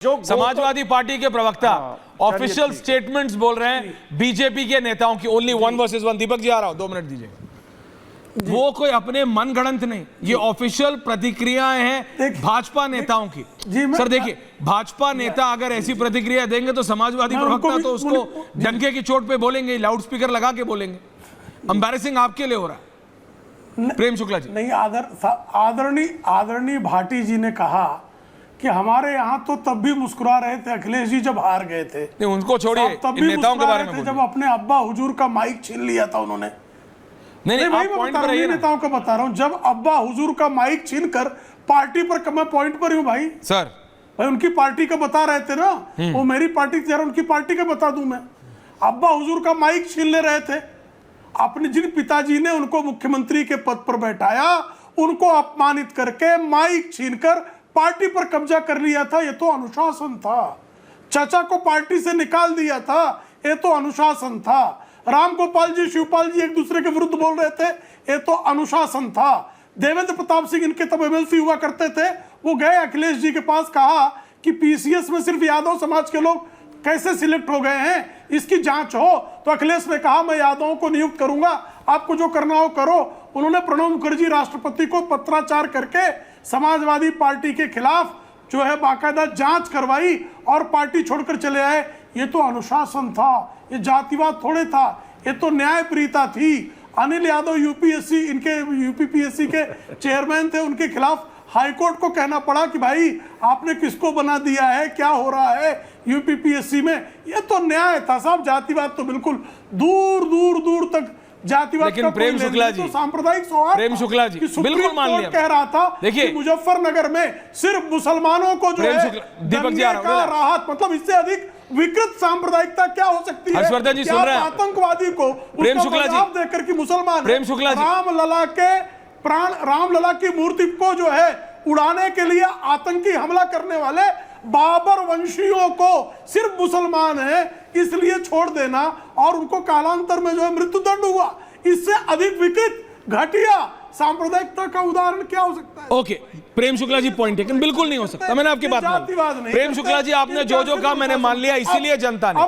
Samajwadi party के प्रवक्ता official statements बोल रहे हैं बीजेपी के नेताओं की, ओनली 1 वर्सेस 1। दीपक जी आ रहा हूं, 2 मिनट दीजिएगा। वो कोई अपने मन गढ़ंत नहीं, ये ऑफिशियल प्रतिक्रियाएं हैं भाजपा नेताओं की। सर देखिए, भाजपा नेता अगर ऐसी प्रतिक्रिया देंगे तो समाजवादी प्रवक्ता तो उसको डंके की चोट पे बोलेंगे, लाउड स्पीकर लगा के बोलेंगे। एम्बैरेसिंग आपके लिए हो रहा है। प्रेम शुक्ला जी नहीं, आदरणीय भाटी जी ने कहा कि हमारे यहाँ तो तब भी मुस्कुरा रहे थे अखिलेश जी जब हार गए थे। नहीं, उनको छोड़िए, तब भी नेताओं के बारे में जब अपने अब्बा हुजूर का माइक छीन लिया था उन्होंने। नहीं, भाई मैं बता रहा हूँ, नेताओं का बता रहा हूँ, जब अब्बा हुजूर का माइक छीन कर पार्टी पर, मैं पॉइंट पर हूँ भाई सर, भाई उनकी पार्टी का बता रहे थे ना, वो मेरी पार्टी थी, उनकी पार्टी का बता दूं मैं। अब्बा हुजूर का माइक छीन ले रहे थे, अपने जिन पिताजी ने उनको मुख्यमंत्री के पद पर बैठाया उनको अपमानित करके माइक छीनकर पार्टी पर कब्जा कर लिया था। ये तो अनुशासन था। चाचा को पार्टी से निकाल दिया था, ये तो अनुशासन था। राम गोपाल जी, शिवपाल जी एक दूसरे के विरुद्ध बोल रहे थे, ये तो अनुशासन था। देवेंद्र प्रताप सिंह इनके तब एमएलसी हुआ करते थे, वो गए अखिलेश जी के पास, कहा कि पीसीएस में सिर्फ यादव समाज के लोग कैसे सिलेक्ट हो गए हैं, इसकी जांच हो। तो अखिलेश ने कहा मैं यादवों को नियुक्त करूंगा, आपको जो करना हो करो। उन्होंने प्रणब मुखर्जी राष्ट्रपति को पत्राचार करके समाजवादी पार्टी के खिलाफ जो है बाकायदा जांच करवाई और पार्टी छोड़कर चले आए। ये तो अनुशासन था, ये जातिवाद थोड़े था, ये तो न्यायप्रियता थी। अनिल यादव यूपीएससी, इनके यूपीपीएससी के चेयरमैन थे, उनके खिलाफ हाईकोर्ट को कहना पड़ा कि भाई आपने किसको बना दिया है, क्या हो रहा है यूपीपीएससी में। ये तो न्याय था साहब, जातिवाद तो बिल्कुल दूर दूर दूर तक जातिवाद। लेकिन प्रेम शुक्ला जी, तो सांप्रदायिक सौहार्द, प्रेम शुक्ला जी बिल्कुल मान लिया, कह रहा था देखिए मुजफ्फरनगर में सिर्फ मुसलमानों को जो है दीपक जी राहत, मतलब इससे अधिक विकृत सांप्रदायिकता क्या हो सकती है। हर्षवर्धन जी सुन रहे हैं, आतंकवादी को प्रेम शुक्ला जी देकर कि मुसलमान प्रेम शुक्ला जी रामलला के प्राण, रामलला की मूर्ति को जो है उड़ाने के लिए आतंकी हमला करने वाले बाबर वंशियों को सिर्फ मुसलमान है इसलिए छोड़ देना और उनको कालांतर में जो है मृत्युदंड हुआ, इससे अधिक विकृत घटिया सांप्रदायिकता का उदाहरण क्या हो सकता है। Okay, Prem Shukla ji point taken, बिल्कुल नहीं हो सकता, मैंने आपकी बात मान। प्रेम शुक्ला जी आपने जो कहा मैंने मान लिया, इसीलिए जनता ने।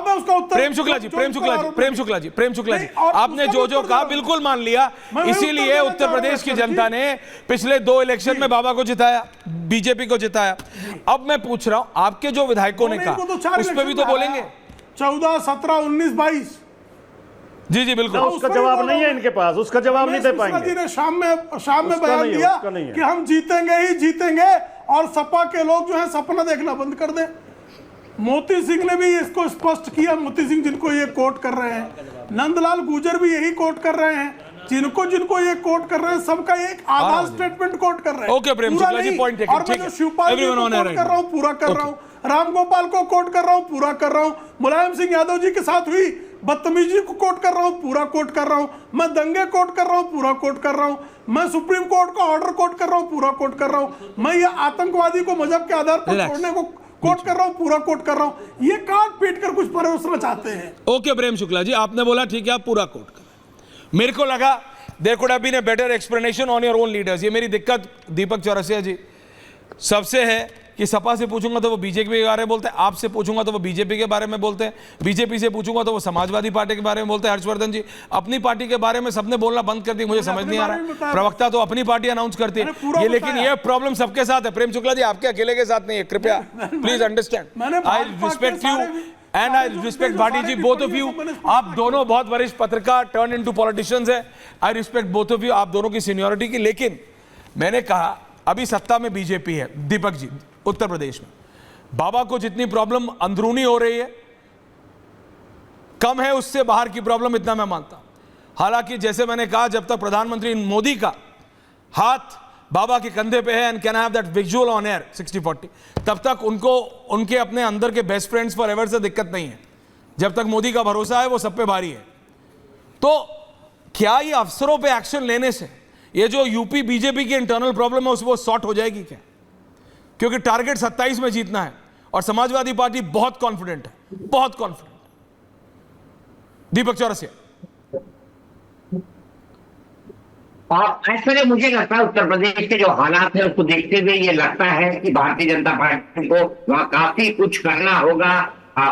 प्रेम शुक्ला जी, प्रेम शुक्ला जी, प्रेम शुक्ला जी, प्रेम शुक्ला जी, आपने जो कहा बिल्कुल मान लिया, इसीलिए उत्तर प्रदेश की जनता ने पिछले 2 इलेक्शन में बाबा को जिताया, बीजेपी को जिताया। अब मैं पूछ रहा हूं, आपके जो विधायकों ने कहा उस पर भी तो बोलेंगे। 14, 17, 19, 22 जी जी बिल्कुल, उसका जवाब नहीं है इनके पास, उसका जवाब नहीं दे पाएंगे। जी ने शाम में बयान दिया कि हम जीतेंगे ही जीतेंगे और सपा के लोग जो है सपना देखना बंद कर दें। मोती सिंह ने भी इसको स्पष्ट किया, मोती सिंह जिनको ये कोट कर रहे हैं, नंदलाल गुर्जर भी यही कोट कर रहे हैं, जिनको ये कोट कर रहे हैं सबका एक आधा स्टेटमेंट कोट कर रहे हैं। Okay Prem Shukla ji point taken, और मैं जो शिवपाल जी को कोट कर रहा हूं पूरा कर रहा हूं, रामगोपाल को कोट कर रहा हूं पूरा कर रहा हूं, मुलायम सिंह यादव जी के साथ हुई बदतमीजी को कोट कर रहा हूं पूरा कोट कर रहा हूं, मैं दंगे कोट कर रहा हूं पूरा कोट कर रहा हूं, मैं सुप्रीम कोर्ट का ऑर्डर कोट कर रहा हूं पूरा कोट कर रहा हूं, मैं ये आतंकवादी को मजहब के आधार पर छोड़ने को कोट कर रहा हूं पूरा कोट कर रहा हूं। ये काट पीट कर कुछ परोसना चाहते हैं। ओके प्रेम शुक्ला जी, आपने बोला ठीक है आप पूरा कोट कर। मेरे को लगा there could have been a better explanation on your own leaders. ये मेरी दिक्कत दीपक चौरसिया जी सबसे है कि सपा से पूछूंगा तो वो बीजेपी के बारे में बोलते हैं, आपसे पूछूंगा तो वो बीजेपी के बारे में बोलते हैं, बीजेपी से पूछूंगा तो वो समाजवादी पार्टी के बारे में बोलते हैं। हर्षवर्धन जी अपनी पार्टी के बारे में सबने बोलना बंद कर दिया, मुझे समझ नहीं आ रहा, प्रवक्ता तो अपनी पार्टी अनाउंस करती है ये, लेकिन ये प्रॉब्लम सबके साथ है। प्रेम शुक्ला जी आपके अकेले के साथ नहीं है, कृपया please understand, I respect you and I respect Bhati ji, both of you. आप दोनों बहुत वरिष्ठ पत्रकार टर्न इनटू पॉलिटिशियंस है, I respect both of you, आप दोनों की सीनियरिटी की। लेकिन मैंने कहा अभी सत्ता में बीजेपी है दीपक जी उत्तर प्रदेश में, बाबा को जितनी प्रॉब्लम अंदरूनी हो रही है कम है उससे बाहर की प्रॉब्लम, इतना मैं मानता हूं। हालांकि जैसे मैंने कहा जब तक प्रधानमंत्री मोदी का हाथ बाबा के कंधे पे है, and can have that visual on air 60-40, तब तक उनको उनके अपने अंदर के बेस्ट फ्रेंड्स फॉर एवर से दिक्कत नहीं है। जब तक मोदी का भरोसा है वो सब पे भारी है। तो क्या ये अफसरों पे एक्शन लेने से ये जो यूपी बीजेपी की इंटरनल प्रॉब्लम है वो सॉर्ट हो जाएगी क्या? क्योंकि टारगेट 27 में जीतना है और समाजवादी पार्टी बहुत कॉन्फिडेंट है, बहुत कॉन्फिडेंट। दीपक चौरसिया और ऐसे मुझे लगता है उत्तर प्रदेश के जो हालात है उसको देखते हुए ये लगता है कि भारतीय जनता पार्टी को वहाँ काफी कुछ करना होगा।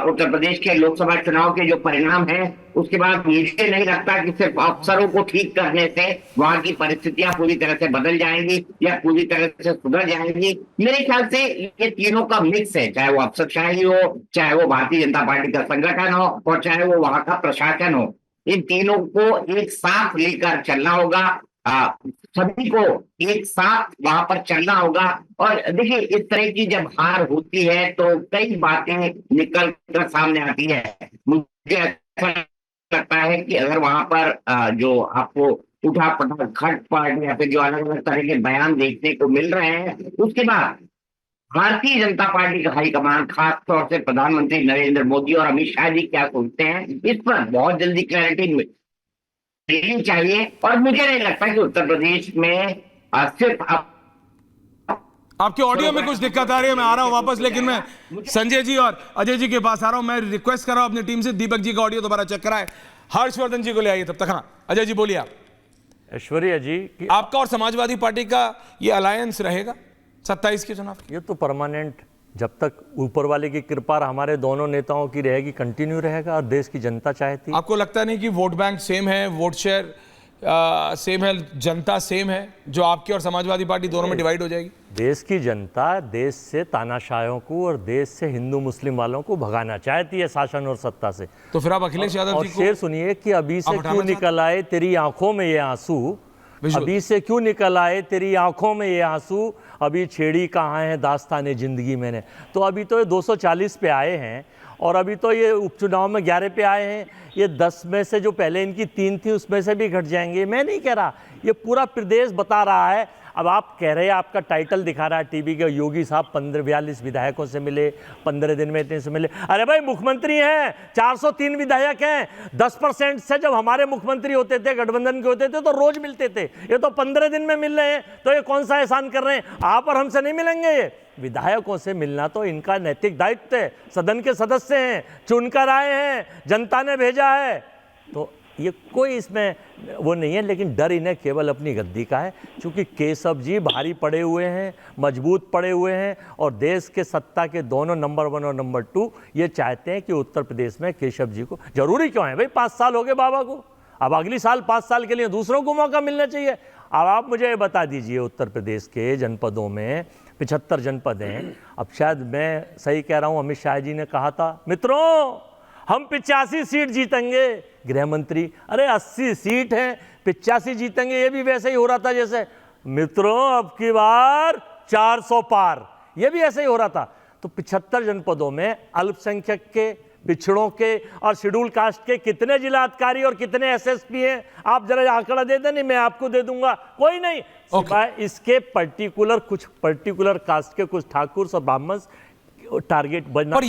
उत्तर प्रदेश के लोकसभा चुनाव के जो परिणाम है उसके बाद मुझे नहीं लगता कि सिर्फ अफसरों को ठीक करने से वहां की परिस्थितियां पूरी तरह से बदल जाएंगी या पूरी तरह से सुधर जाएंगी। मेरे ख्याल से ये तीनों का मिक्स है, चाहे वो अफसरशाही हो, चाहे वो भारतीय जनता पार्टी का संगठन हो और चाहे वो वहां का प्रशासन हो। इन तीनों को एक साथ लेकर चलना होगा, सभी को एक साथ वहां पर चलना होगा। और देखिए इस तरह की जब हार होती है तो कई बातें निकल कर सामने आती है। मुझे ऐसा लगता है कि अगर वहां पर जो आपको उठा पटा खटपट या फिर जो अलग अलग तरह के बयान देखने को मिल रहे हैं, उसके बाद भारतीय जनता पार्टी का हाईकमान खास तौर से प्रधानमंत्री नरेंद्र मोदी और अमित शाह जी क्या सोचते हैं इस पर बहुत जल्दी क्लैरिटी देनी चाहिए। और मुझे नहीं लगता कि उत्तर प्रदेश में सिर्फ आपके ऑडियो में कुछ दिक्कत आ रही है, मैं आ रहा हूं वापस, लेकिन मैं संजय जी और अजय जी के पास आ रहा हूं। मैं रिक्वेस्ट कर रहा हूं अपनी टीम से दीपक जी का ऑडियो दोबारा चेक कराएं, हर्षवर्धन जी को ले आइए तब तक। हाँ अजय जी बोलिए। आप ऐश्वर्या जी कि आपका और समाजवादी पार्टी का ये अलायंस रहेगा 27 के चुनाव? ये तो परमानेंट, जब तक ऊपर वाले की कृपा हमारे दोनों नेताओं की रहेगी, कंटिन्यू रहेगा और देश की जनता चाहती है। आपको लगता नहीं कि वोट बैंक सेम है, वोट शेयर सेम है, जनता सेम है, जो आपकी और समाजवादी पार्टी दोनों में डिवाइड हो जाएगी? देश की जनता देश से तानाशाहों को और देश से हिंदू मुस्लिम वालों को भगाना चाहती है शासन और सत्ता से। तो फिर आप अखिलेश यादव और जी को शेर सुनिए कि अभी से आप हटाना क्यों निकल आए तेरी आंखों में ये आंसू, बिल्कुल। अभी से क्यों निकल आए तेरी आंखों में ये आंसू, अभी छेड़ी कहाँ है दास्ताने जिंदगी मैंने। तो अभी तो ये 240 पे आए हैं और अभी तो ये उपचुनाव में 11 पे आए हैं। ये 10 में से जो पहले इनकी 3 थी उसमें से भी घट जाएंगे। मैं नहीं कह रहा, ये पूरा प्रदेश बता रहा है। अब आप कह रहे हैं, आपका टाइटल दिखा रहा है टीवी के, योगी साहब 42 विधायकों से मिले, 15 दिन में इतने से मिले। अरे भाई मुख्यमंत्री हैं, 403 विधायक हैं। 10% से जब हमारे मुख्यमंत्री होते थे, गठबंधन के होते थे, तो रोज मिलते थे। ये तो 15 दिन में मिल रहे हैं, तो ये कौन सा एहसान कर रहे हैं? आप और हमसे नहीं मिलेंगे। ये विधायकों से मिलना तो इनका नैतिक दायित्व है। सदन के सदस्य हैं, चुनकर आए हैं, जनता ने भेजा है, तो ये कोई इसमें वो नहीं है। लेकिन डर इन्हें केवल अपनी गद्दी का है, क्योंकि केशव जी भारी पड़े हुए हैं, मजबूत पड़े हुए हैं और देश के सत्ता के दोनों नंबर 1 और नंबर 2 ये चाहते हैं कि उत्तर प्रदेश में केशव जी को, जरूरी क्यों है भाई, 5 साल हो गए बाबा को, अब अगली साल 5 साल के लिए दूसरों को मौका मिलना चाहिए। अब आप मुझे बता दीजिए, उत्तर प्रदेश के जनपदों में 75 जनपद हैं। अब शायद मैं सही कह रहा हूँ, अमित शाह जी ने कहा था मित्रों हम 85 सीट जीतेंगे। गृह मंत्री, अरे 80 सीट हैं, 85 जीतेंगे। ये भी वैसे ही हो रहा था जैसे मित्रों अब की बार 400 पार, ये भी ऐसे ही हो रहा था। तो 75 जनपदों में अल्पसंख्यक के, पिछड़ों के और शेड्यूल कास्ट के कितने जिलाधिकारी और कितने एसएसपी हैं? आप जरा आंकड़ा दे दें, नहीं मैं आपको दे दूंगा, कोई नहीं। सिवाय इसके कुछ पर्टिकुलर कास्ट के कुछ ठाकुर और ब्राह्मण टारगेट बनना।